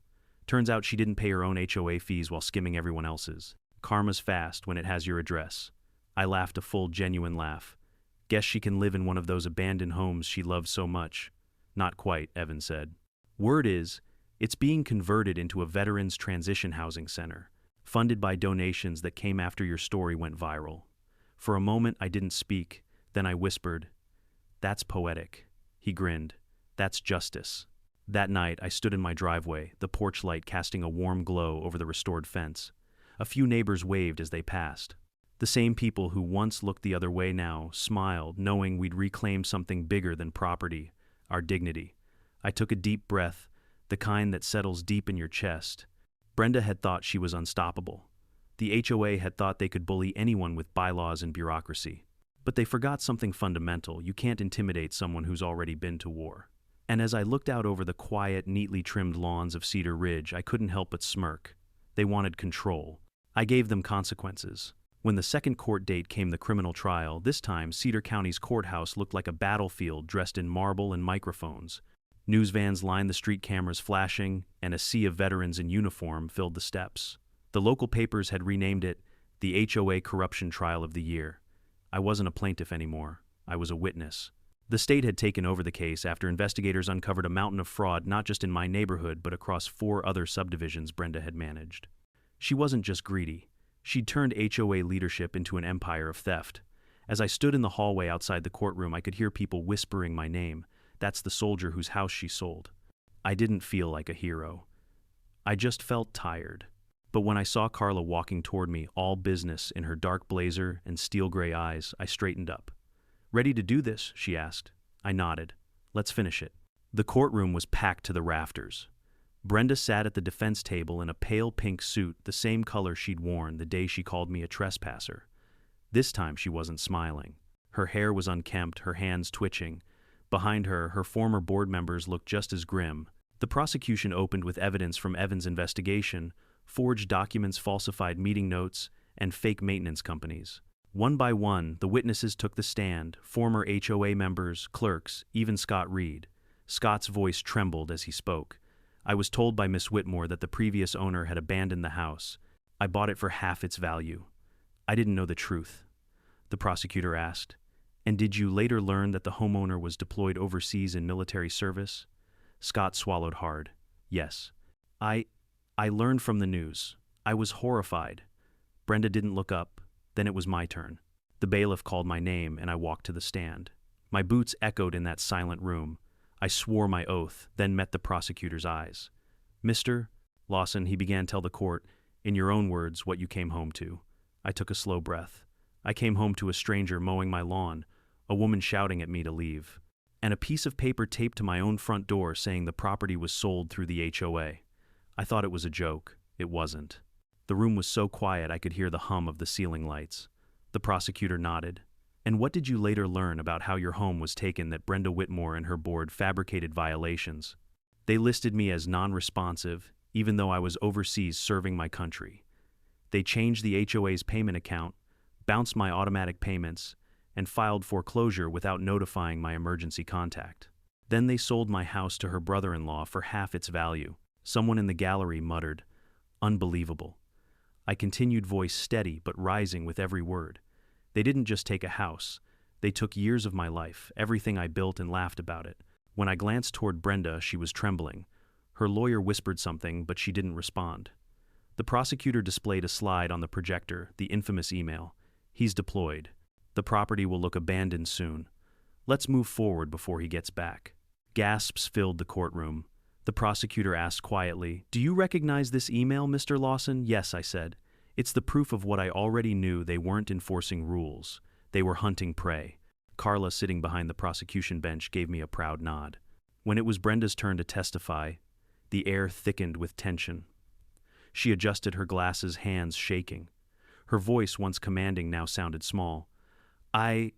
Turns out she didn't pay her own HOA fees while skimming everyone else's. Karma's fast when it has your address." I laughed a full, genuine laugh. "Guess she can live in one of those abandoned homes she loves so much." "Not quite," Evan said. "Word is, it's being converted into a veterans transition housing center, funded by donations that came after your story went viral." For a moment, I didn't speak. Then I whispered, "That's poetic." He grinned. "That's justice." That night, I stood in my driveway, the porch light casting a warm glow over the restored fence. A few neighbors waved as they passed. The same people who once looked the other way now smiled, knowing we'd reclaimed something bigger than property, our dignity. I took a deep breath, the kind that settles deep in your chest. Brenda had thought she was unstoppable. The HOA had thought they could bully anyone with bylaws and bureaucracy. But they forgot something fundamental: you can't intimidate someone who's already been to war. And as I looked out over the quiet, neatly trimmed lawns of Cedar Ridge, I couldn't help but smirk. They wanted control. I gave them consequences. When the second court date came, the criminal trial, this time Cedar County's courthouse looked like a battlefield dressed in marble and microphones. News vans lined the street, cameras flashing, and a sea of veterans in uniform filled the steps. The local papers had renamed it the HOA Corruption Trial of the Year. I wasn't a plaintiff anymore. I was a witness. The state had taken over the case after investigators uncovered a mountain of fraud not just in my neighborhood but across 4 other subdivisions Brenda had managed. She wasn't just greedy. She'd turned HOA leadership into an empire of theft. As I stood in the hallway outside the courtroom, I could hear people whispering my name. That's the soldier whose house she sold. I didn't feel like a hero. I just felt tired. But when I saw Carla walking toward me, all business in her dark blazer and steel gray eyes, I straightened up. "Ready to do this?" she asked. I nodded. "Let's finish it." The courtroom was packed to the rafters. Brenda sat at the defense table in a pale pink suit, the same color she'd worn the day she called me a trespasser. This time she wasn't smiling. Her hair was unkempt, her hands twitching. Behind her, her former board members looked just as grim. The prosecution opened with evidence from Evans' investigation, forged documents, falsified meeting notes, and fake maintenance companies. One by one, the witnesses took the stand, former HOA members, clerks, even Scott Reed. Scott's voice trembled as he spoke. "I was told by Miss Whitmore that the previous owner had abandoned the house. I bought it for half its value. I didn't know the truth," the prosecutor asked. "And did you later learn that the homeowner was deployed overseas in military service?" Scott swallowed hard. "Yes. I learned from the news. I was horrified." Brenda didn't look up. Then it was my turn. The bailiff called my name and I walked to the stand. My boots echoed in that silent room. I swore my oath, then met the prosecutor's eyes. "Mr. Lawson," he began, "tell the court, in your own words, what you came home to." I took a slow breath. I came home to a stranger mowing my lawn, a woman shouting at me to leave, and a piece of paper taped to my own front door saying the property was sold through the HOA. I thought it was a joke. It wasn't. The room was so quiet I could hear the hum of the ceiling lights. The prosecutor nodded. "And what did you later learn about how your home was taken, that Brenda Whitmore and her board fabricated violations? They listed me as non-responsive, even though I was overseas serving my country. They changed the HOA's payment account, bounced my automatic payments, and filed foreclosure without notifying my emergency contact. Then they sold my house to her brother-in-law for half its value." Someone in the gallery muttered, "Unbelievable." I continued, voice steady but rising with every word. "They didn't just take a house. They took years of my life, everything I built, and laughed about it." When I glanced toward Brenda, she was trembling. Her lawyer whispered something, but she didn't respond. The prosecutor displayed a slide on the projector, the infamous email. "He's deployed. The property will look abandoned soon. Let's move forward before he gets back." Gasps filled the courtroom. The prosecutor asked quietly, "Do you recognize this email, Mr. Lawson?" "Yes," I said. "It's the proof of what I already knew. They weren't enforcing rules. They were hunting prey." Carla, sitting behind the prosecution bench, gave me a proud nod. When it was Brenda's turn to testify, the air thickened with tension. She adjusted her glasses, hands shaking. Her voice, once commanding, now sounded small. I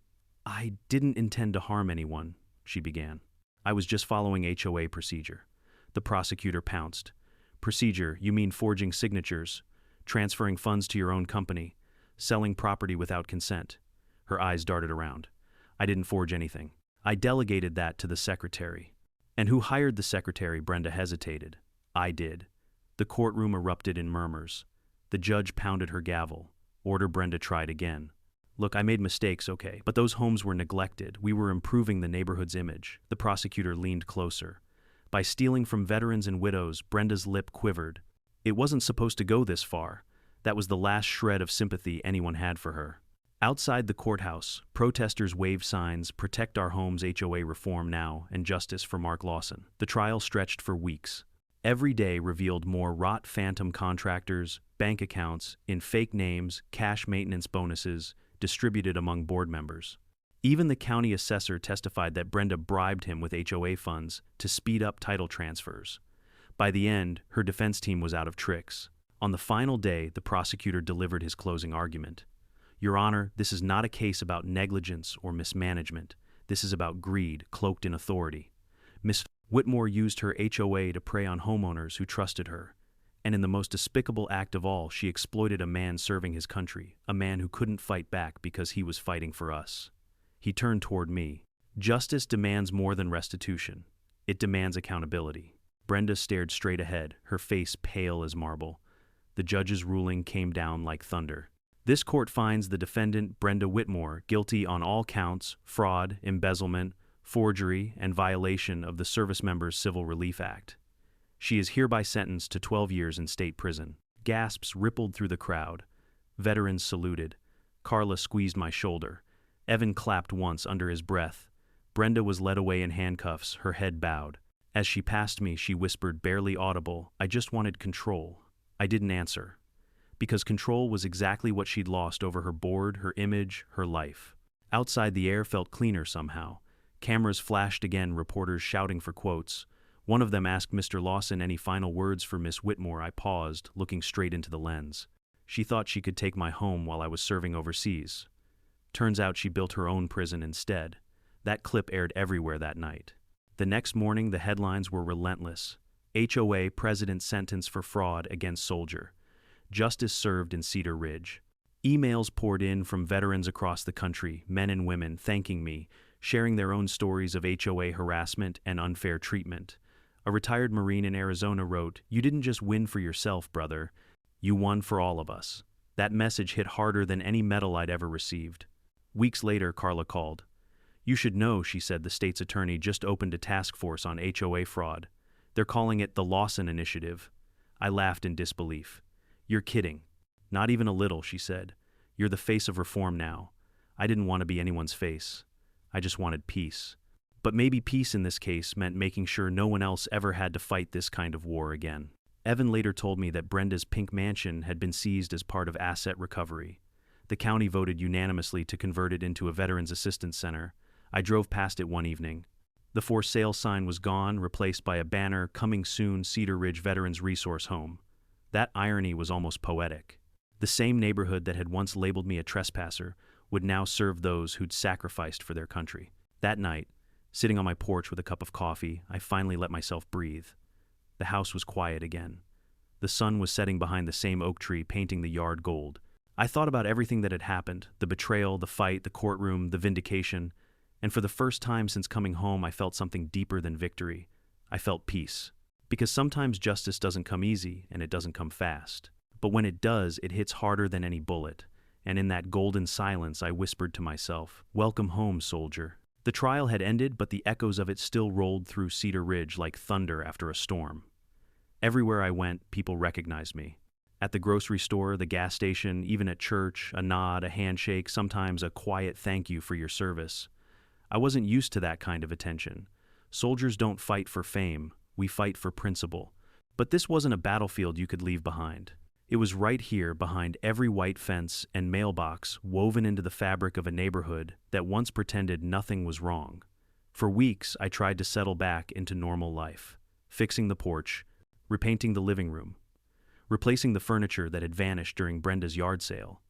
didn't intend to harm anyone," she began. "I was just following HOA procedure." The prosecutor pounced. "Procedure? You mean forging signatures, transferring funds to your own company, selling property without consent?" Her eyes darted around. "I didn't forge anything. I delegated that to the secretary." "And who hired the secretary?" Brenda hesitated. "I did." The courtroom erupted in murmurs. The judge pounded her gavel. "Order." Brenda tried again. "Look, I made mistakes, okay, but those homes were neglected. We were improving the neighborhood's image." The prosecutor leaned closer. "By stealing from veterans and widows," Brenda's lip quivered. "It wasn't supposed to go this far." That was the last shred of sympathy anyone had for her. Outside the courthouse, protesters waved signs, "Protect our homes, HOA reform now, and justice for Mark Lawson." The trial stretched for weeks. Every day revealed more rot phantom contractors, bank accounts, in fake names, cash maintenance bonuses, distributed among board members. Even the county assessor testified that Brenda bribed him with HOA funds to speed up title transfers. By the end, her defense team was out of tricks. On the final day, the prosecutor delivered his closing argument. "Your Honor, this is not a case about negligence or mismanagement. This is about greed cloaked in authority. Miss Whitmore used her HOA to prey on homeowners who trusted her. And in the most despicable act of all, she exploited a man serving his country, a man who couldn't fight back because he was fighting for us." He turned toward me. "Justice demands more than restitution. It demands accountability." Brenda stared straight ahead, her face pale as marble. The judge's ruling came down like thunder. "This court finds the defendant, Brenda Whitmore, guilty on all counts: fraud, embezzlement, forgery, and violation of the Service Members Civil Relief Act. She is hereby sentenced to 12 years in state prison." Gasps rippled through the crowd. Veterans saluted. Carla squeezed my shoulder. Evan clapped once under his breath. Brenda was led away in handcuffs, her head bowed. As she passed me, she whispered, barely audible, "I just wanted control." I didn't answer. Because control was exactly what she'd lost over her board, her image, her life. Outside, the air felt cleaner somehow. Cameras flashed again, reporters shouting for quotes. One of them asked Mr. Lawson any final words for Miss Whitmore. I paused, looking straight into the lens. She thought she could take my home while I was serving overseas. Turns out she built her own prison instead. That clip aired everywhere that night. The next morning, the headlines were relentless. HOA president sentenced for fraud against soldier. Justice served in Cedar Ridge. Emails poured in from veterans across the country, men and women, thanking me, sharing their own stories of HOA harassment and unfair treatment. A retired Marine in Arizona wrote, "You didn't just win for yourself, brother. You won for all of us." That message hit harder than any medal I'd ever received. Weeks later, Carla called. "You should know," she said, "the state's attorney just opened a task force on HOA fraud. They're calling it the Lawson Initiative." I laughed in disbelief. "You're kidding." "Not even a little," she said. "You're the face of reform now." I didn't want to be anyone's face. I just wanted peace. But maybe peace in this case meant making sure no one else ever had to fight this kind of war again. Evan later told me that Brenda's pink mansion had been seized as part of asset recovery. The county voted unanimously to convert it into a Veterans Assistance Center. I drove past it one evening. The for sale sign was gone, replaced by a banner, "Coming soon, Cedar Ridge Veterans Resource Home." That irony was almost poetic. The same neighborhood that had once labeled me a trespasser would now serve those who'd sacrificed for their country. That night, sitting on my porch with a cup of coffee, I finally let myself breathe. The house was quiet again. The sun was setting behind the same oak tree, painting the yard gold. I thought about everything that had happened, the betrayal, the fight, the courtroom, the vindication, and for the first time since coming home, I felt something deeper than victory. I felt peace. Because sometimes justice doesn't come easy, and it doesn't come fast. But when it does, it hits harder than any bullet. And in that golden silence, I whispered to myself, "Welcome home, soldier." The trial had ended, but the echoes of it still rolled through Cedar Ridge like thunder after a storm. Everywhere I went, people recognized me. At the grocery store, the gas station, even at church, a nod, a handshake, sometimes a quiet thank you for your service. I wasn't used to that kind of attention. Soldiers don't fight for fame, we fight for principle. But this wasn't a battlefield you could leave behind. It was right here, behind every white fence and mailbox, woven into the fabric of a neighborhood that once pretended nothing was wrong. For weeks, I tried to settle back into normal life, fixing the porch, repainting the living room, replacing the furniture that had vanished during Brenda's yard sale.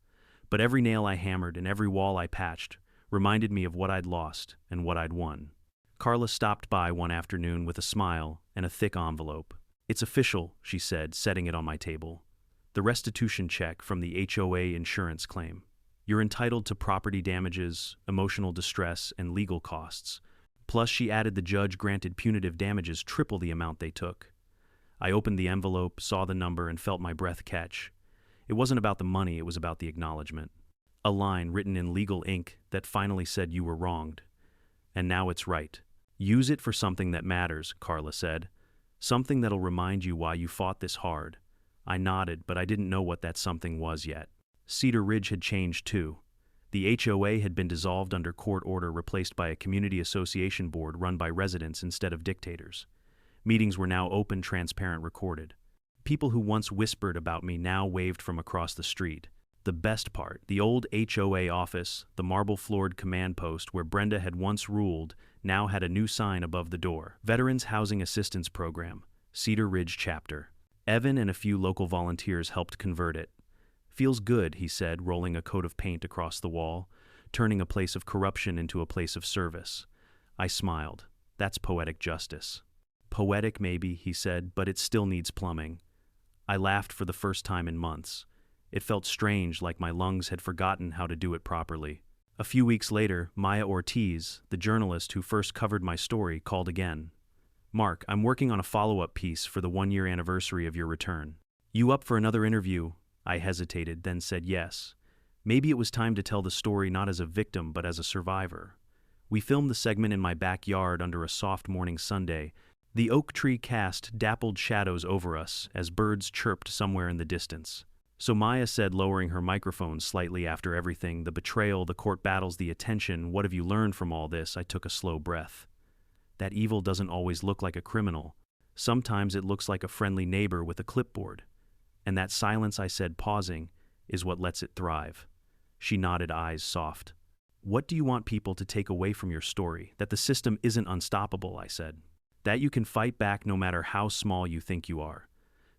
But every nail I hammered and every wall I patched reminded me of what I'd lost and what I'd won. Carla stopped by one afternoon with a smile and a thick envelope. "It's official," she said, setting it on my table. "The restitution check from the HOA insurance claim. You're entitled to property damages, emotional distress, and legal costs." Plus, she added the judge granted punitive damages triple the amount they took. I opened the envelope, saw the number, and felt my breath catch. It wasn't about the money, it was about the acknowledgement. A line written in legal ink that finally said you were wronged. And now it's right. "Use it for something that matters," Carla said. "Something that'll remind you why you fought this hard." I nodded, but I didn't know what that something was yet. Cedar Ridge had changed too. The HOA had been dissolved under court order, replaced by a community association board run by residents instead of dictators. Meetings were now open, transparent, recorded. People who once whispered about me now waved from across the street. The best part, the old HOA office, the marble-floored command post where Brenda had once ruled, now had a new sign above the door. Veterans Housing Assistance Program, Cedar Ridge Chapter. Evan and a few local volunteers helped convert it. "Feels good," he said, rolling a coat of paint across the wall, turning a place of corruption into a place of service. I smiled. "That's poetic justice." "Poetic, maybe," he said, "but it still needs plumbing." I laughed for the first time in months. It felt strange, like my lungs had forgotten how to do it properly. A few weeks later, Maya Ortiz, the journalist who first covered my story, called again. "Mark, I'm working on a follow-up piece for the 1-year anniversary of your return. You up for another interview?" I hesitated, then said yes. Maybe it was time to tell the story not as a victim, but as a survivor. We filmed the segment in my backyard under a soft morning Sunday, The oak tree cast dappled shadows over us as birds chirped somewhere in the distance. So Maya said, lowering her microphone slightly, after everything, the betrayal, the court battles, the attention, what have you learned from all this? I took a slow breath. That evil doesn't always look like a criminal. Sometimes it looks like a friendly neighbor with a clipboard. And that silence, I said, pausing, is what lets it thrive. She nodded, eyes soft. What do you want people to take away from your story? That the system isn't unstoppable, I said. That you can fight back no matter how small you think you are.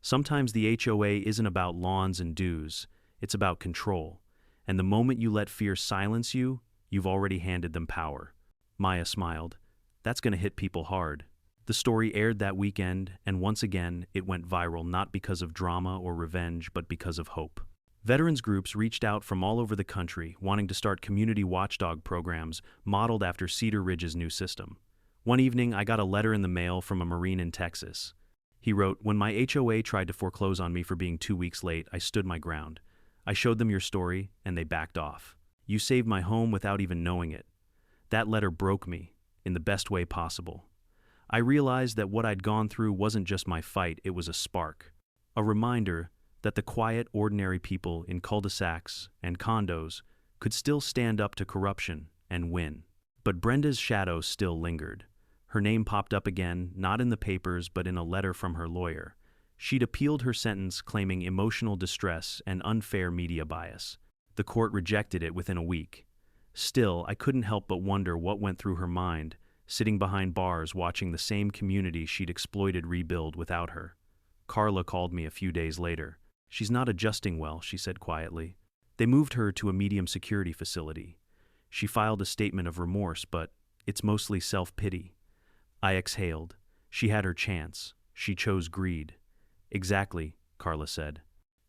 Sometimes the HOA isn't about lawns and dues, it's about control. And the moment you let fear silence you, you've already handed them power. Maya smiled. That's going to hit people hard. The story aired that weekend, and once again, it went viral, not because of drama or revenge, but because of hope. Veterans groups reached out from all over the country, wanting to start community watchdog programs modeled after Cedar Ridge's new system. One evening, I got a letter in the mail from a Marine in Texas. He wrote, "When my HOA tried to foreclose on me for being 2 weeks late, I stood my ground. I showed them your story, and they backed off. You saved my home without even knowing it." That letter broke me, in the best way possible. I realized that what I'd gone through wasn't just my fight, it was a spark. A reminder that the quiet, ordinary people in cul-de-sacs and condos could still stand up to corruption and win. But Brenda's shadow still lingered. Her name popped up again, not in the papers, but in a letter from her lawyer. She'd appealed her sentence, claiming emotional distress and unfair media bias. The court rejected it within a week. Still, I couldn't help but wonder what went through her mind, sitting behind bars watching the same community she'd exploited rebuild without her. Carla called me a few days later. "She's not adjusting well," she said quietly. "They moved her to a medium security facility. She filed a statement of remorse, but it's mostly self-pity." I exhaled. She had her chance. She chose greed. "Exactly," Carla said.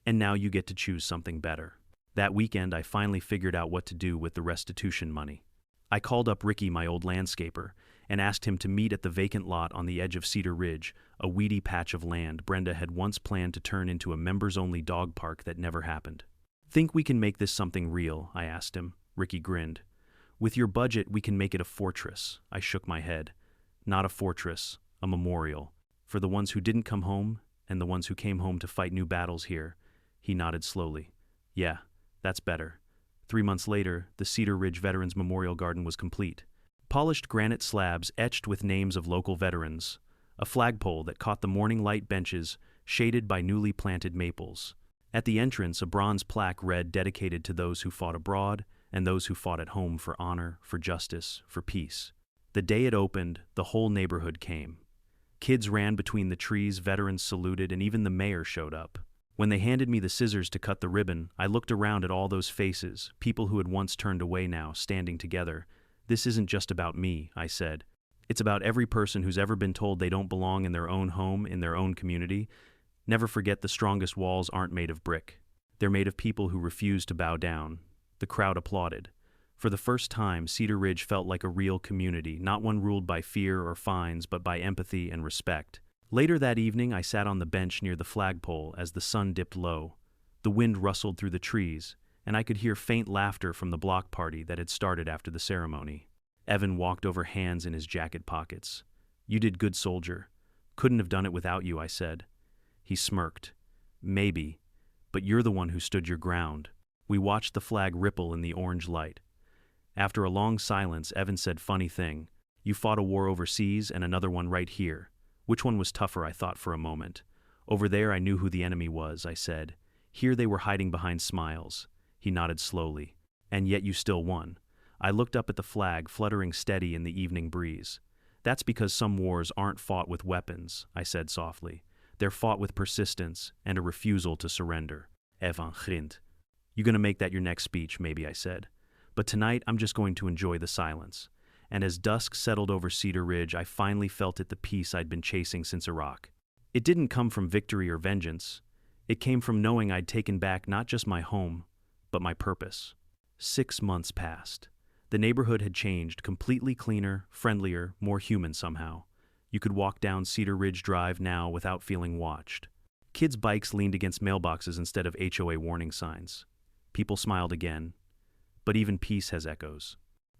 "And now you get to choose something better." That weekend, I finally figured out what to do with the restitution money. I called up Ricky, my old landscaper, and asked him to meet at the vacant lot on the edge of Cedar Ridge, a weedy patch of land Brenda had once planned to turn into a members-only dog park that never happened. "Think we can make this something real?" I asked him. Ricky grinned. "With your budget, we can make it a fortress." I shook my head. "Not a fortress, a memorial. For the ones who didn't come home, and the ones who came home to fight new battles here." He nodded slowly. "Yeah, that's better." 3 months later, the Cedar Ridge Veterans Memorial Garden was complete. Polished granite slabs etched with names of local veterans. A flagpole that caught the morning light benches, shaded by newly planted maples. At the entrance, a bronze plaque read, "Dedicated to those who fought abroad and those who fought at home for honor, for justice, for peace." The day it opened, the whole neighborhood came. Kids ran between the trees, veterans saluted, and even the mayor showed up. When they handed me the scissors to cut the ribbon, I looked around at all those faces, people who had once turned away now, standing together. "This isn't just about me," I said. "It's about every person who's ever been told they don't belong in their own home, in their own community. Never forget, the strongest walls aren't made of brick. They're made of people who refuse to bow down." The crowd applauded. For the first time, Cedar Ridge felt like a real community, not one ruled by fear or fines, but by empathy and respect. Later that evening, I sat on the bench near the flagpole as the sun dipped low. The wind rustled through the trees, and I could hear faint laughter from the block party that had started after the ceremony. Evan walked over, hands in his jacket pockets. "You did good, soldier. Couldn't have done it without you," I said. He smirked. "Maybe, but you're the one who stood your ground." We watched the flag ripple in the orange light. After a long silence, Evan said, "Funny thing. You fought a war overseas and another one right here. Which one was tougher?" I thought for a moment. "Over there I knew who the enemy was," I said. "Here they were hiding behind smiles." He nodded slowly. "And yet you still won." I looked up at the flag, fluttering steady in the evening breeze. "That's because some wars aren't fought with weapons," I said softly. "They're fought with persistence and a refusal to surrender." Evan grinned. "You gonna make that your next speech, maybe," I said. "But tonight I'm just going to enjoy the silence." And as dusk settled over Cedar Ridge, I finally felt it, the peace I'd been chasing since Iraq. It didn't come from victory or vengeance. It came from knowing I'd taken back not just my home, but my purpose. 6 months passed. The neighborhood had changed, completely cleaner, friendlier, more human somehow. You could walk down Cedar Ridge Drive now without feeling watched. Kids' bikes leaned against mailboxes instead of HOA warning signs. People smiled again. But even peace has echoes.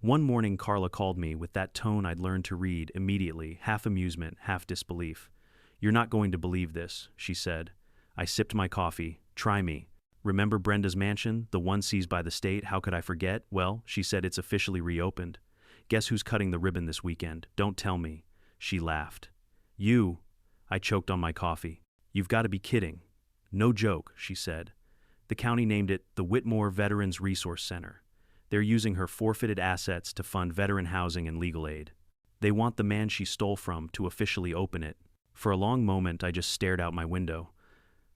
One morning, Carla called me with that tone I'd learned to read immediately, half amusement, half disbelief. "You're not going to believe this," she said. I sipped my coffee. "Try me. Remember Brenda's mansion, the one seized by the state? How could I forget?" "Well," she said, "it's officially reopened. Guess who's cutting the ribbon this weekend?" "Don't tell me." She laughed. "You?" I choked on my coffee. "You've got to be kidding." "No joke," she said. "The county named it the Whitmore Veterans Resource Center. They're using her forfeited assets to fund veteran housing and legal aid. They want the man she stole from to officially open it." For a long moment, I just stared out my window.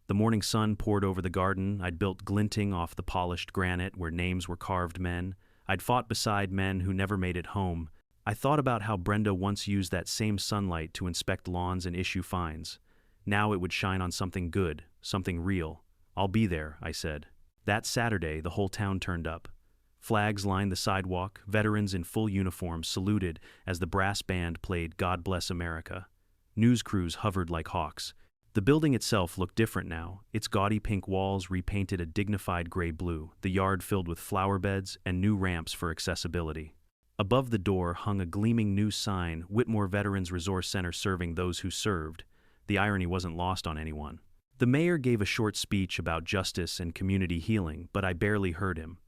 The morning sun poured over the garden I'd built, glinting off the polished granite where names were carved men. I'd fought beside men who never made it home. I thought about how Brenda once used that same sunlight to inspect lawns and issue fines. Now it would shine on something good, something real. "I'll be there," I said. That Saturday, the whole town turned up. Flags lined the sidewalk, veterans in full uniform saluted as the brass band played "God Bless America." News crews hovered like hawks. The building itself looked different now, its gaudy pink walls repainted a dignified gray blue, the yard filled with flower beds and new ramps for accessibility. Above the door hung a gleaming new sign, "Whitmore Veterans Resource Center, serving those who served." The irony wasn't lost on anyone. The mayor gave a short speech about justice and community healing, but I barely heard him.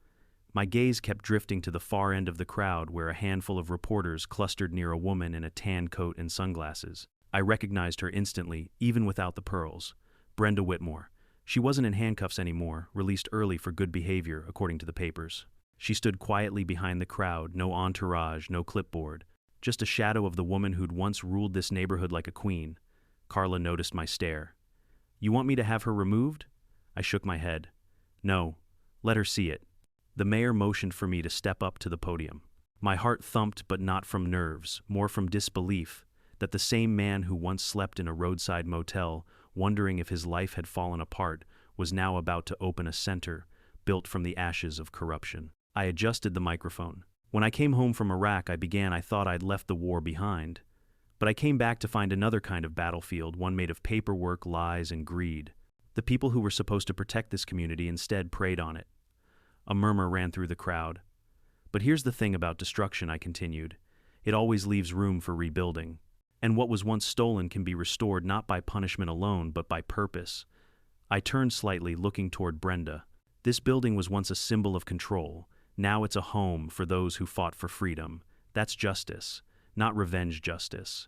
My gaze kept drifting to the far end of the crowd where a handful of reporters clustered near a woman in a tan coat and sunglasses. I recognized her instantly, even without the pearls. Brenda Whitmore. She wasn't in handcuffs anymore, released early for good behavior, according to the papers. She stood quietly behind the crowd, no entourage, no clipboard. Just a shadow of the woman who'd once ruled this neighborhood like a queen. Carla noticed my stare. "You want me to have her removed?" I shook my head. "No. Let her see it." The mayor motioned for me to step up to the podium. My heart thumped, but not from nerves, more from disbelief, that the same man who once slept in a roadside motel, wondering if his life had fallen apart, was now about to open a center built from the ashes of corruption. I adjusted the microphone. "When I came home from Iraq, I thought I'd left the war behind. But I came back to find another kind of battlefield, one made of paperwork, lies, and greed. The people who were supposed to protect this community instead preyed on it." A murmur ran through the crowd. "But here's the thing about destruction," I continued. "It always leaves room for rebuilding. And what was once stolen can be restored not by punishment alone, but by purpose." I turned slightly, looking toward Brenda. "This building was once a symbol of control. Now it's a home for those who fought for freedom. That's justice, not revenge justice."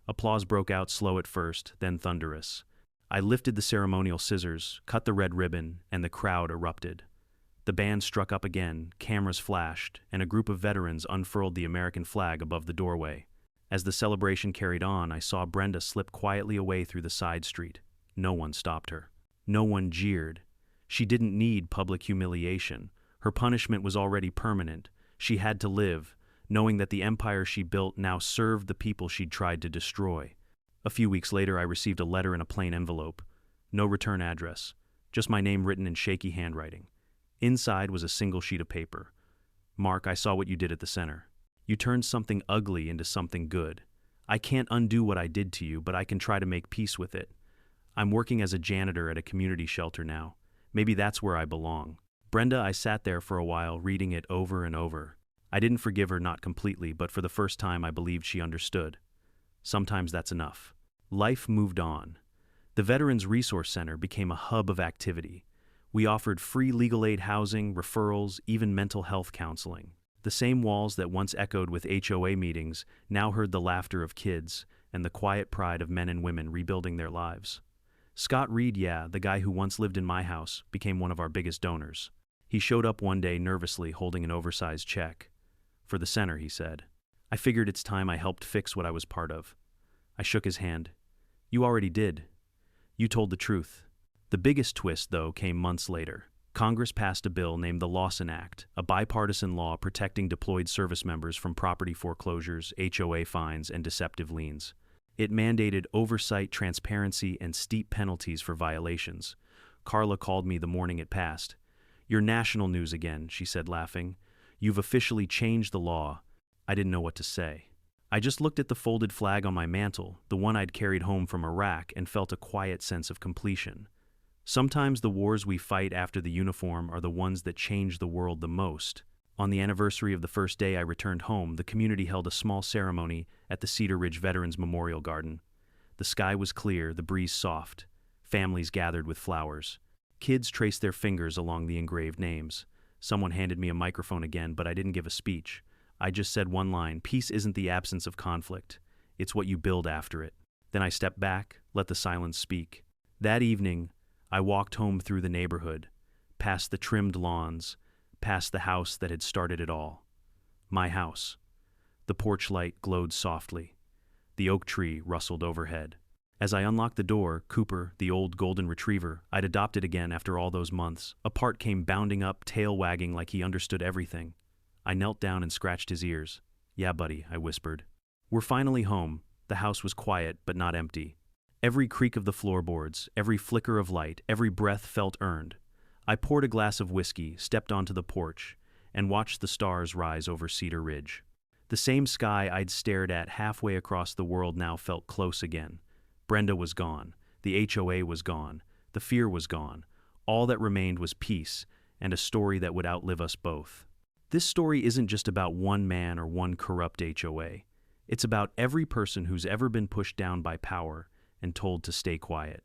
Applause broke out, slow at first, then thunderous. I lifted the ceremonial scissors, cut the red ribbon, and the crowd erupted. The band struck up again, cameras flashed, and a group of veterans unfurled the American flag above the doorway. As the celebration carried on, I saw Brenda slip quietly away through the side street. No one stopped her. No one jeered. She didn't need public humiliation. Her punishment was already permanent. She had to live, knowing that the empire she built now served the people she'd tried to destroy. A few weeks later, I received a letter in a plain envelope. No return address. Just my name written in shaky handwriting. Inside was a single sheet of paper. "Mark, I saw what you did at the center. You turned something ugly into something good. I can't undo what I did to you, but I can try to make peace with it. I'm working as a janitor at a community shelter now. Maybe that's where I belong." Brenda, I sat there for a while, reading it over and over. I didn't forgive her, not completely, but for the first time I believed she understood. Sometimes that's enough. Life moved on. The Veterans Resource Center became a hub of activity. We offered free legal aid housing, referrals, even mental health counseling. The same walls that once echoed with HOA meetings now heard the laughter of kids and the quiet pride of men and women rebuilding their lives. Scott Reed, the guy who once lived in my house, became one of our biggest donors. He showed up one day nervously holding an oversized check. "For the center," he said. I figured it's time I helped fix what I was part of. I shook his hand. "You already did. You told the truth." The biggest twist, though, came months later. Congress passed a bill named the Lawson Act, a bipartisan law protecting deployed service members from property foreclosures, HOA fines, and deceptive liens. It mandated oversight, transparency, and steep penalties for violations. Carla called me the morning it passed. "You're national news again," she said, laughing. "You've officially changed the law." I didn't know what to say. I just looked at the folded flag on my mantle, the one I'd carried home from Iraq, and felt a quiet sense of completion. Sometimes the wars we fight after the uniform are the ones that change the world the most. On the anniversary of the first day I returned home, the community held a small ceremony at the Cedar Ridge Veterans Memorial Garden. The sky was clear, the breeze soft. Families gathered with flowers. Kids traced their fingers along the engraved names. Someone handed me a microphone again, but I didn't give a speech. I just said one line: peace isn't the absence of conflict. It's what you build after it. Then I stepped back, let the silence speak. That evening, I walked home through the neighborhood, past the trimmed lawns, past the house that had started it all. My house. The porch light glowed softly. The oak tree rustled overhead. As I unlocked the door, Cooper, the old golden retriever I'd adopted again after all those months, apart came bounding up, tail wagging like he understood everything. I knelt down and scratched his ears. "Yeah, buddy," I whispered. "We're finally home." The house was quiet, but not empty. Every creak of the floorboards, every flicker of light, every breath felt earned. I poured a glass of whiskey, stepped onto the porch, and watched the stars rise over Cedar Ridge. The same sky I'd stared at halfway across the world now felt close again. Brenda was gone. The HOA was gone. The fear was gone. All that remained was peace and a story that would outlive us both. This story isn't just about one man or one corrupt HOA. It's about every person who's ever been pushed down by power and told to stay quiet.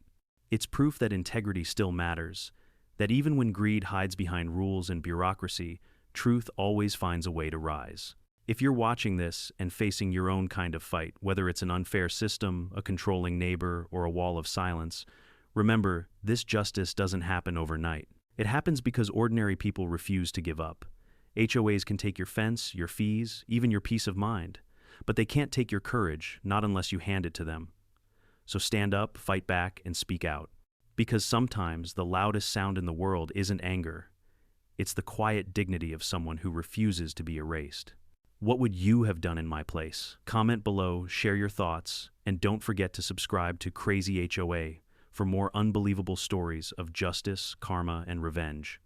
It's proof that integrity still matters, that even when greed hides behind rules and bureaucracy, truth always finds a way to rise. If you're watching this and facing your own kind of fight, whether it's an unfair system, a controlling neighbor, or a wall of silence, remember, this justice doesn't happen overnight. It happens because ordinary people refuse to give up. HOAs can take your fence, your fees, even your peace of mind, but they can't take your courage, not unless you hand it to them. So stand up, fight back, and speak out. Because sometimes the loudest sound in the world isn't anger. It's the quiet dignity of someone who refuses to be erased. What would you have done in my place? Comment below, share your thoughts, and don't forget to subscribe to Crazy HOA for more unbelievable stories of justice, karma, and revenge.